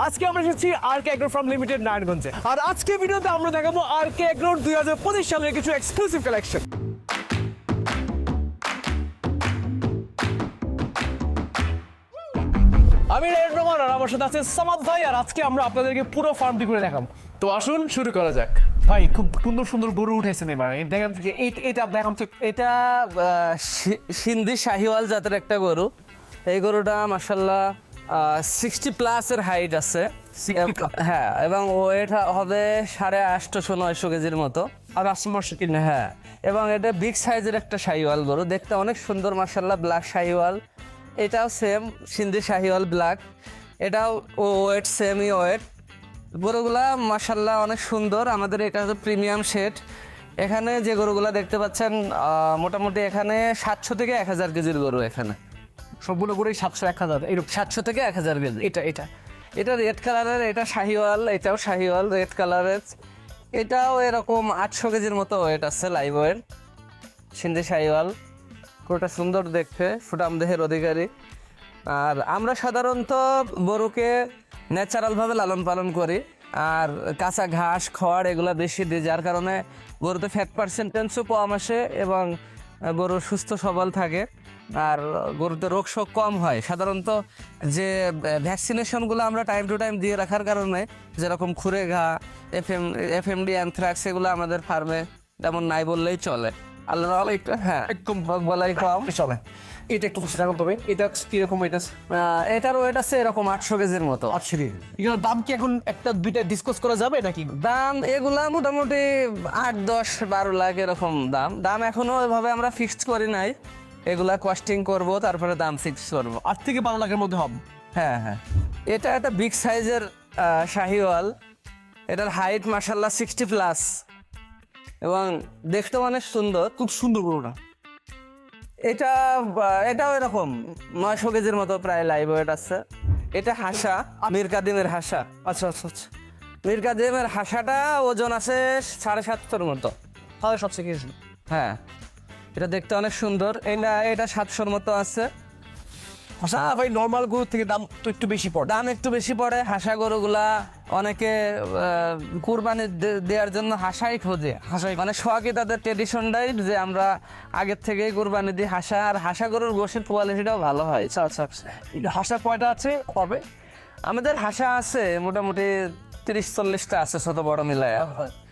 আজকে আমরা এসেছি আরকে এগ্রো ফার্ম লিমিটেড নারায়ণগঞ্জে, আর আজকে ভিডিওতে আমরা দেখাবো আরকে এগ্রোর 2025 সালের কিছু এক্সক্লুসিভ কালেকশন। আমি রেড রোমান, আর আমার সাথে আছে সামাদ ভাই, আর আজকে আমরা আপনাদেরকে পুরো ফার্মটি করে দেখাবো। তো আসুন শুরু করা যাক। ভাই খুব সুন্দর সুন্দর গরু উঠেছেন এবার, দেখেন এটা দেখাম তো। এটা সিন্ধি শাহিওয়াল জাতের একটা গরু। এই গরুটা মাশাল্লাহ 60+ হাইট আছে। হ্যাঁ, এবং ওয়েট হবে 850-900 কেজির মতো। আর আসমার হ্যাঁ, এবং এটা বিগ সাইজের একটা শাহিওয়াল গরু, দেখতে অনেক সুন্দর মাশাল্লাহ। ব্ল্যাক শাহিওয়াল, এটাও সেম সিন্ধি শাহিওয়াল ব্ল্যাক, এটাও ওয়েট সেমই ওয়েট। গরুগুলা মাশাল্লাহ অনেক সুন্দর। আমাদের এটা হচ্ছে প্রিমিয়াম শেড। এখানে যে গরুগুলা দেখতে পাচ্ছেন মোটামুটি এখানে 700 থেকে 1000 কেজির গরু। এখানে সবগুলো করে 700-1000 এরকম। 700 থেকে 1000 কেজি। এটা এটা রেড কালারের, এটা শাহিওয়াল, এটাও শাহিওয়াল রেড কালারের। এটাও এরকম 800 কেজির মতো ওয়েট আছে, লাইভ ওয়েট, সিন্ধি শাহিওয়াল। গরুটা সুন্দর দেখতে, ফুটাম দেহের অধিকারী। আর আমরা সাধারণত গরুকে ন্যাচারালভাবে লালন পালন করি, আর কাঁচা ঘাস খড় এগুলো বেশি দিই, যার কারণে গরুতে ফ্যাট পার্সেন্টেজও কম আসে এবং গরু সুস্থ সবল থাকে। আর গরুতে রোগ শোক কম হয়। সাধারণত যে ভ্যাকসিনেশনগুলো আমরা টাইম টু টাইম দিয়ে রাখার কারণে, যেরকম খুরে ঘা, এফএমডি, অ্যানথ্রাক্স, এগুলো আমাদের ফার্মে তেমন নাই বললেই চলে। আল্লাহ একটু হ্যাঁ একদম বলাই কম চলে। এটা একটু খুশি থাকুন। তবে এটা কিরকম? এটার ওয়েট আছে এরকম 800 কেজির মতো। আচ্ছা, এগুলোর দাম কি এখন একটা দুইটা ডিসকাস করা যাবে নাকি? দাম এগুলা মোটামুটি 8-10-12 লাখ এরকম দাম এখনো এভাবে আমরা ফিক্সড করি নাই। এগুলা কস্টিং করব, তারপরে দাম ফিক্স করবো। 8 থেকে 12 লাখের মধ্যে হবে। হ্যাঁ হ্যাঁ, এটা একটা বিগ সাইজের শাহিওয়াল। এটার হাইট মাশাল্লাহ 60+, এবং দেখতে অনেক সুন্দর, খুব সুন্দর গরুটা। এটাও এরকম 900 কেজির মতো প্রায় লাইভ ওয়েট আছে। এটা হাসা, মীর কাদিমের হাসা। আচ্ছা আচ্ছা আচ্ছা, মীর কাদিমের হাসাটা ওজন আছে 750 মতো। তাহলে সবচেয়ে কেজি। হ্যাঁ, এটা দেখতে অনেক সুন্দর। এটা 700 মতো আছে। আচ্ছা ভাই, নর্মাল গরু থেকে দাম তো একটু বেশি পড়ে। দাম একটু বেশি পড়ে। হাসা গরুগুলা অনেকে কুরবানি দেওয়ার জন্য হাসাই খোঁজে। হাসাই মানে শখই তাদের, ট্রেডিশনটাই যে আমরা আগের থেকেই কুরবানি দিই হাসা। আর হাসা গরুর গোশের কোয়ালিটিটাও ভালো হয়। আচ্ছা আচ্ছা আচ্ছা, হাঁসা কয়টা আছে কবে? আমাদের হাসা আছে মোটামুটি 30-40টা আছে, ছোট বড় মিলায়।